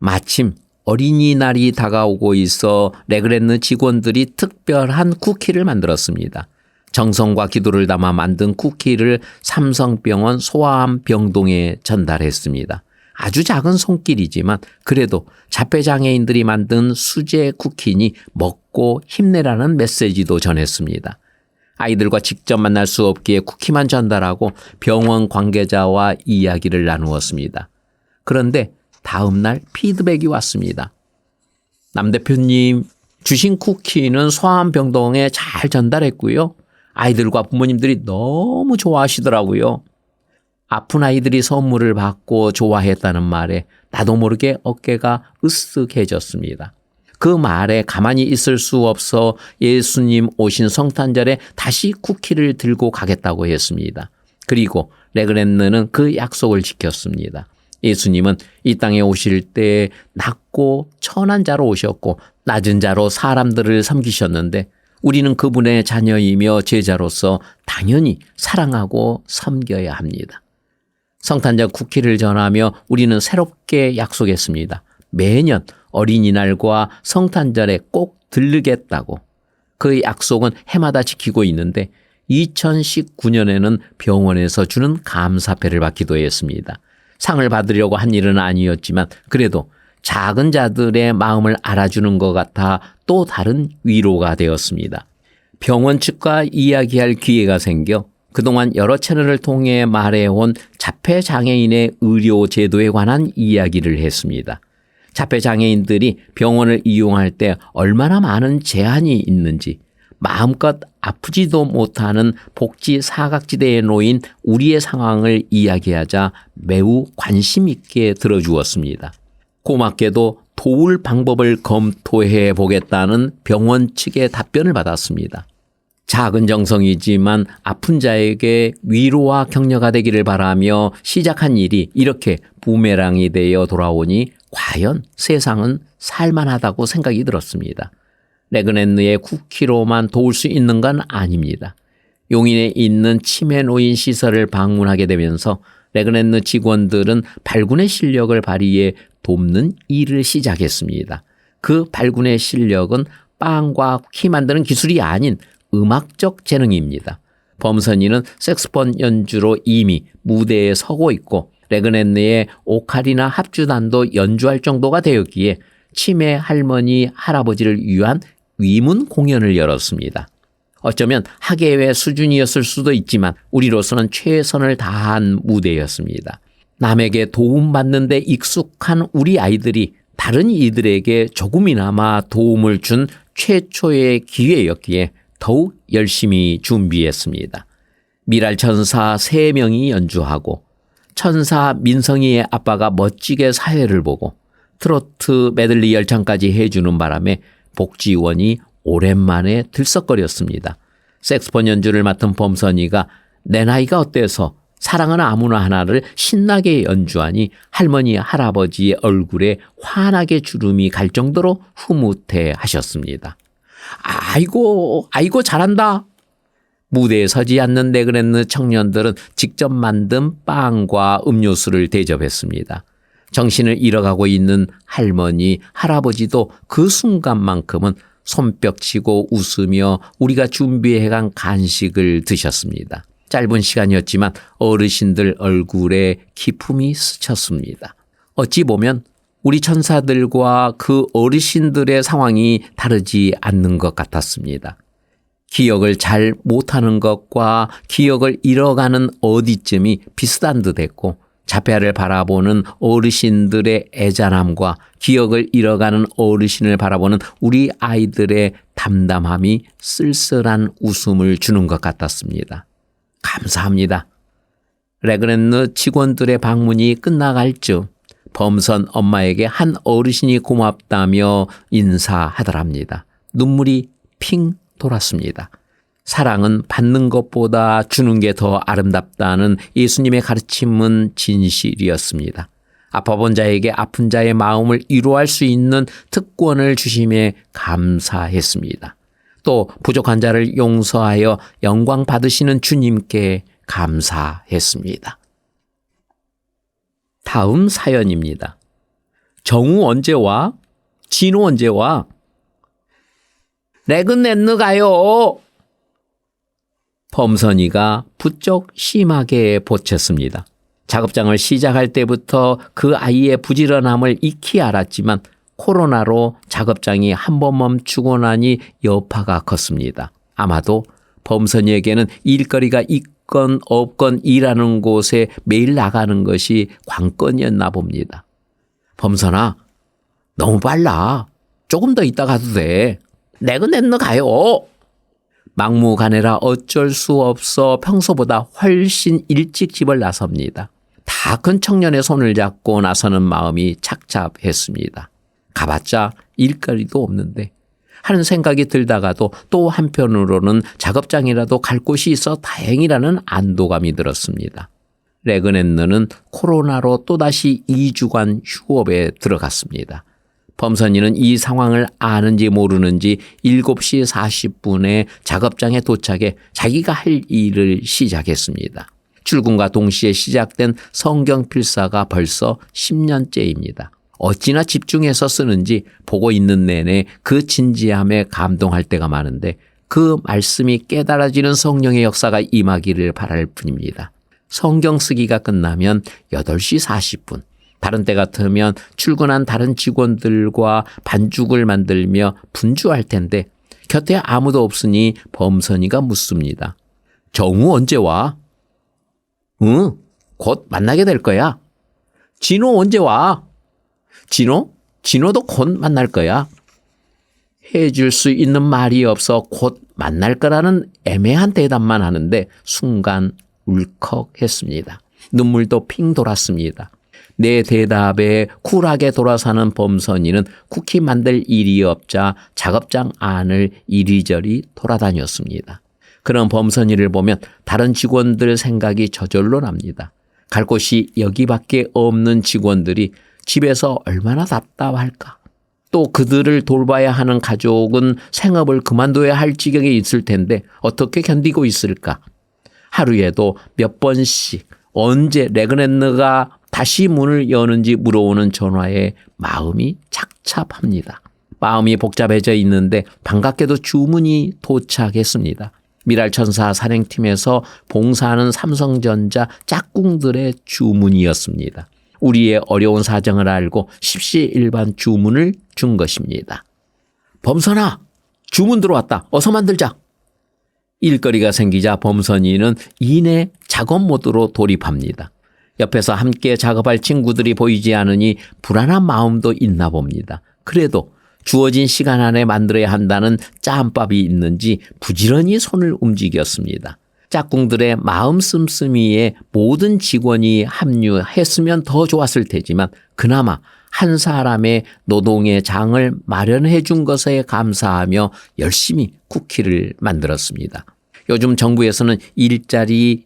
마침 어린이날이 다가오고 있어 레그랜느 직원들이 특별한 쿠키를 만들었습니다. 정성과 기도를 담아 만든 쿠키를 삼성병원 소아암 병동에 전달했습니다. 아주 작은 손길이지만 그래도 자폐장애인들이 만든 수제 쿠키니 먹고 힘내라는 메시지도 전했습니다. 아이들과 직접 만날 수 없기에 쿠키만 전달하고 병원 관계자와 이야기를 나누었습니다. 그런데 다음 날 피드백이 왔습니다. 남 대표님, 주신 쿠키는 소아암 병동에 잘 전달했고요. 아이들과 부모님들이 너무 좋아하시더라고요. 아픈 아이들이 선물을 받고 좋아했다는 말에 나도 모르게 어깨가 으쓱해졌습니다. 그 말에 가만히 있을 수 없어 예수님 오신 성탄절에 다시 쿠키를 들고 가겠다고 했습니다. 그리고 레그랜느는 그 약속을 지켰습니다. 예수님은 이 땅에 오실 때 낮고 천한 자로 오셨고 낮은 자로 사람들을 섬기셨는데 우리는 그분의 자녀이며 제자로서 당연히 사랑하고 섬겨야 합니다. 성탄절 쿠키를 전하며 우리는 새롭게 약속했습니다. 매년 어린이날과 성탄절에 꼭 들르겠다고. 그 약속은 해마다 지키고 있는데 2019년에는 병원에서 주는 감사패를 받기도 했습니다. 상을 받으려고 한 일은 아니었지만 그래도 작은 자들의 마음을 알아주는 것 같아 또 다른 위로가 되었습니다. 병원 측과 이야기할 기회가 생겨 그동안 여러 채널을 통해 말해온 자폐장애인의 의료 제도에 관한 이야기를 했습니다. 자폐장애인들이 병원을 이용할 때 얼마나 많은 제한이 있는지, 마음껏 아프지도 못하는 복지 사각지대에 놓인 우리의 상황을 이야기하자 매우 관심 있게 들어주었습니다. 고맙게도 도울 방법을 검토해 보겠다는 병원 측의 답변을 받았습니다. 작은 정성이지만 아픈 자에게 위로와 격려가 되기를 바라며 시작한 일이 이렇게 부메랑이 되어 돌아오니 과연 세상은 살만하다고 생각이 들었습니다. 레그랜느의 쿠키로만 도울 수 있는 건 아닙니다. 용인에 있는 치매 노인 시설을 방문하게 되면서 레그랜느 직원들은 발군의 실력을 발휘해 돕는 일을 시작했습니다. 그 발군의 실력은 빵과 쿠키 만드는 기술이 아닌 음악적 재능입니다. 범선이는 색소폰 연주로 이미 무대에 서고 있고 레그랜느의 오카리나 합주단도 연주할 정도가 되었기에 치매 할머니 할아버지를 위한 위문 공연을 열었습니다. 어쩌면 학예회 수준이었을 수도 있지만 우리로서는 최선을 다한 무대였습니다. 남에게 도움받는 데 익숙한 우리 아이들이 다른 이들에게 조금이나마 도움을 준 최초의 기회였기에 더욱 열심히 준비했습니다. 미랄 천사 3명이 연주하고 천사 민성이의 아빠가 멋지게 사회를 보고 트로트 메들리 열창까지 해주는 바람에 복지원이 오랜만에 들썩거렸습니다. 색소폰 연주를 맡은 범선이가 내 나이가 어때서 사랑은 아무나 하나를 신나게 연주하니 할머니 할아버지의 얼굴에 환하게 주름이 갈 정도로 흐뭇해 하셨습니다. 아이고 잘한다. 무대에 서지 않는 레그랜느 청년들은 직접 만든 빵과 음료수를 대접했습니다. 정신을 잃어가고 있는 할머니, 할아버지도 그 순간만큼은 손뼉치고 웃으며 우리가 준비해간 간식을 드셨습니다. 짧은 시간이었지만 어르신들 얼굴에 기품이 스쳤습니다. 어찌 보면 우리 천사들과 그 어르신들의 상황이 다르지 않는 것 같았습니다. 기억을 잘 못하는 것과 기억을 잃어가는 어디쯤이 비슷한 듯 했고 자폐아를 바라보는 어르신들의 애잔함과 기억을 잃어가는 어르신을 바라보는 우리 아이들의 담담함이 쓸쓸한 웃음을 주는 것 같았습니다. 감사합니다. 레그랜느 직원들의 방문이 끝나갈 즈음 범선 엄마에게 한 어르신이 고맙다며 인사하더랍니다. 눈물이 핑 돌았습니다. 사랑은 받는 것보다 주는 게 더 아름답다는 예수님의 가르침은 진실이었습니다. 아파본 자에게 아픈 자의 마음을 위로할 수 있는 특권을 주심에 감사했습니다. 또 부족한 자를 용서하여 영광 받으시는 주님께 감사했습니다. 다음 사연입니다. 정우 언제 와? 진호 언제 와? 렉은 냈느 가요? 범선이가 부쩍 심하게 보챘습니다. 작업장을 시작할 때부터 그 아이의 부지런함을 익히 알았지만 코로나로 작업장이 한 번 멈추고 나니 여파가 컸습니다. 아마도 범선이에게는 일거리가 있건 없건 일하는 곳에 매일 나가는 것이 관건이었나 봅니다. 범선아, 너무 빨라. 조금 더 있다 가도 돼. 렉은 냈느 가요? 막무가내라 어쩔 수 없어 평소보다 훨씬 일찍 집을 나섭니다. 다 큰 청년의 손을 잡고 나서는 마음이 착잡했습니다. 가봤자 일거리도 없는데 하는 생각이 들다가도 또 한편으로는 작업장이라도 갈 곳이 있어 다행이라는 안도감이 들었습니다. 레그넨느는 코로나로 또다시 2주간 휴업에 들어갔습니다. 범선이는 이 상황을 아는지 모르는지 7시 40분에 작업장에 도착해 자기가 할 일을 시작했습니다. 출근과 동시에 시작된 성경 필사가 벌써 10년째입니다. 어찌나 집중해서 쓰는지 보고 있는 내내 그 진지함에 감동할 때가 많은데 그 말씀이 깨달아지는 성령의 역사가 임하기를 바랄 뿐입니다. 성경 쓰기가 끝나면 8시 40분, 다른 때 같으면 출근한 다른 직원들과 반죽을 만들며 분주할 텐데 곁에 아무도 없으니 범선이가 묻습니다. 정우 언제 와? 응, 곧 만나게 될 거야. 진호 언제 와? 진호? 진호도 곧 만날 거야. 해줄 수 있는 말이 없어 곧 만날 거라는 애매한 대답만 하는데 순간 울컥했습니다. 눈물도 핑 돌았습니다. 내 대답에 쿨하게 돌아서는 범선이는 쿠키 만들 일이 없자 작업장 안을 이리저리 돌아다녔습니다. 그런 범선이를 보면 다른 직원들 생각이 저절로 납니다. 갈 곳이 여기밖에 없는 직원들이 집에서 얼마나 답답할까. 또 그들을 돌봐야 하는 가족은 생업을 그만둬야 할 지경에 있을 텐데 어떻게 견디고 있을까. 하루에도 몇 번씩 언제 레그넨느가 다시 문을 여는지 물어오는 전화에 마음이 착잡합니다. 마음이 복잡해져 있는데 반갑게도 주문이 도착했습니다. 미랄천사 사령팀에서 봉사하는 삼성전자 짝꿍들의 주문이었습니다. 우리의 어려운 사정을 알고 십시일반 주문을 준 것입니다. 범선아, 주문 들어왔다. 어서 만들자. 일거리가 생기자 범선이는 이내 작업 모드로 돌입합니다. 옆에서 함께 작업할 친구들이 보이지 않으니 불안한 마음도 있나 봅니다. 그래도 주어진 시간 안에 만들어야 한다는 짬밥이 있는지 부지런히 손을 움직였습니다. 짝꿍들의 마음 씀씀이에 모든 직원이 합류했으면 더 좋았을 테지만 그나마 한 사람의 노동의 장을 마련해 준 것에 감사하며 열심히 쿠키를 만들었습니다. 요즘 정부에서는 일자리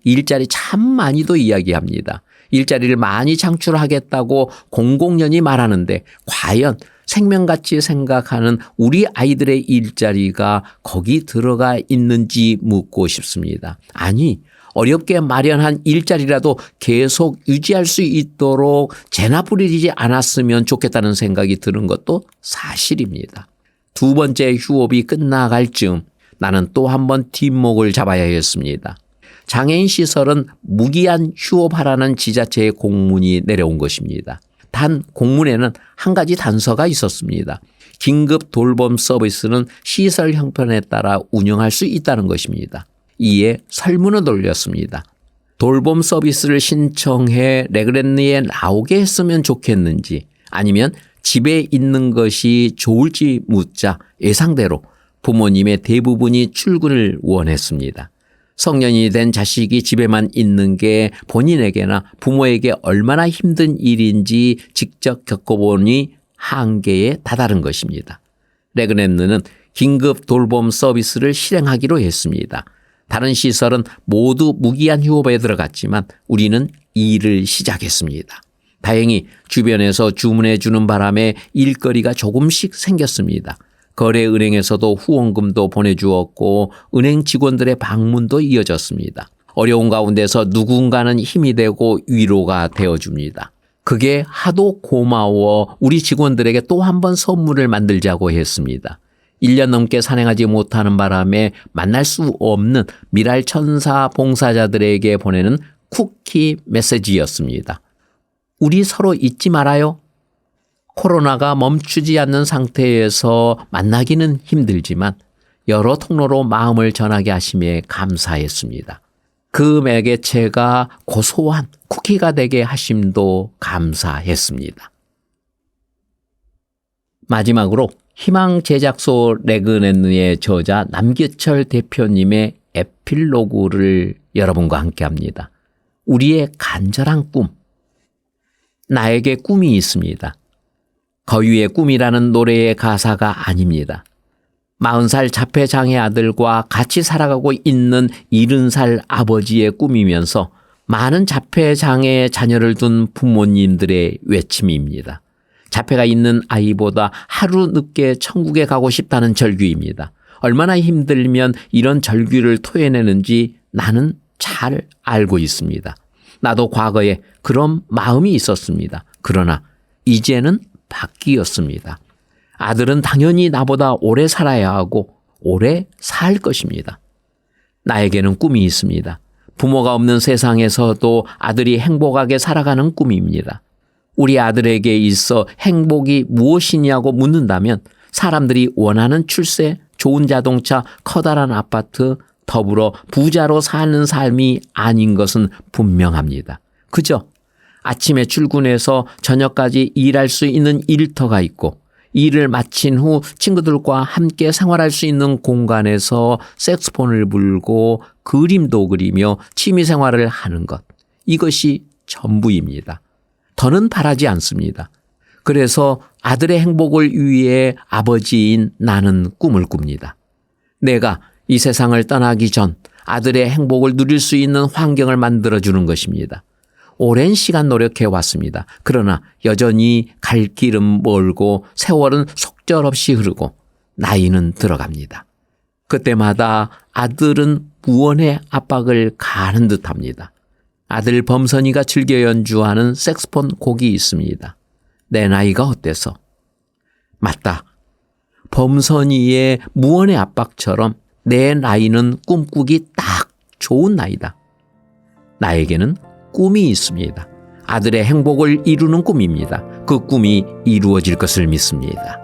참 많이도 이야기합니다. 일자리를 많이 창출하겠다고 공공연히 말하는데 과연 생명같이 생각하는 우리 아이들의 일자리가 거기 들어가 있는지 묻고 싶습니다. 아니, 어렵게 마련한 일자리라도 계속 유지할 수 있도록 재나부리지 않았으면 좋겠다는 생각이 드는 것도 사실입니다. 두 번째 휴업이 끝나갈 즈음 나는 또 한 번 뒷목을 잡아야 했습니다. 장애인 시설은 무기한 휴업하라는 지자체의 공문이 내려온 것입니다. 단 공문에는 한 가지 단서가 있었습니다. 긴급 돌봄 서비스는 시설 형편에 따라 운영할 수 있다는 것입니다. 이에 설문을 돌렸습니다. 돌봄 서비스를 신청해 레그랜드에 나오게 했으면 좋겠는지 아니면 집에 있는 것이 좋을지 묻자 예상대로 부모님의 대부분이 출근을 원했습니다. 성년이 된 자식이 집에만 있는 게 본인에게나 부모에게 얼마나 힘든 일인지 직접 겪어보니 한계에 다다른 것입니다. 레그랜드는 긴급 돌봄 서비스를 실행하기로 했습니다. 다른 시설은 모두 무기한 휴업에 들어갔지만 우리는 일을 시작했습니다. 다행히 주변에서 주문해 주는 바람에 일거리가 조금씩 생겼습니다. 거래은행에서도 후원금도 보내주었고 은행 직원들의 방문도 이어졌습니다. 어려운 가운데서 누군가는 힘이 되고 위로가 되어줍니다. 그게 하도 고마워 우리 직원들에게 또 한 번 선물을 만들자고 했습니다. 1년 넘게 산행하지 못하는 바람에 만날 수 없는 미랄 천사 봉사자들에게 보내는 쿠키 메시지였습니다. 우리 서로 잊지 말아요. 코로나가 멈추지 않는 상태에서 만나기는 힘들지만 여러 통로로 마음을 전하게 하심에 감사했습니다. 그 매개체가 고소한 쿠키가 되게 하심도 감사했습니다. 마지막으로 희망 제작소 레그랜드의 저자 남기철 대표님의 에필로그를 여러분과 함께합니다. 우리의 간절한 꿈. 나에게 꿈이 있습니다. 거위의 꿈이라는 노래의 가사가 아닙니다. 40살 자폐장애 아들과 같이 살아가고 있는 70살 아버지의 꿈이면서 많은 자폐장애 자녀를 둔 부모님들의 외침입니다. 자폐가 있는 아이보다 하루 늦게 천국에 가고 싶다는 절규입니다. 얼마나 힘들면 이런 절규를 토해내는지 나는 잘 알고 있습니다. 나도 과거에 그런 마음이 있었습니다. 그러나 이제는 바뀌었습니다. 아들은 당연히 나보다 오래 살아야 하고 오래 살 것입니다. 나에게는 꿈이 있습니다. 부모가 없는 세상에서도 아들이 행복하게 살아가는 꿈입니다. 우리 아들에게 있어 행복이 무엇이냐고 묻는다면 사람들이 원하는 출세, 좋은 자동차, 커다란 아파트, 더불어 부자로 사는 삶이 아닌 것은 분명합니다. 그저 아침에 출근해서 저녁까지 일할 수 있는 일터가 있고 일을 마친 후 친구들과 함께 생활할 수 있는 공간에서 색소폰을 불고 그림도 그리며 취미생활을 하는 것. 이것이 전부입니다. 더는 바라지 않습니다. 그래서 아들의 행복을 위해 아버지인 나는 꿈을 꿉니다. 내가 이 세상을 떠나기 전 아들의 행복을 누릴 수 있는 환경을 만들어주는 것입니다. 오랜 시간 노력해 왔습니다. 그러나 여전히 갈 길은 멀고 세월은 속절없이 흐르고 나이는 들어갑니다. 그때마다 아들은 무언의 압박을 가하는 듯합니다. 아들 범선이가 즐겨 연주하는 색소폰 곡이 있습니다. 내 나이가 어때서? 맞다. 범선이의 무언의 압박처럼 내 나이는 꿈꾸기 딱 좋은 나이다. 나에게는 꿈이 있습니다. 아들의 행복을 이루는 꿈입니다. 그 꿈이 이루어질 것을 믿습니다.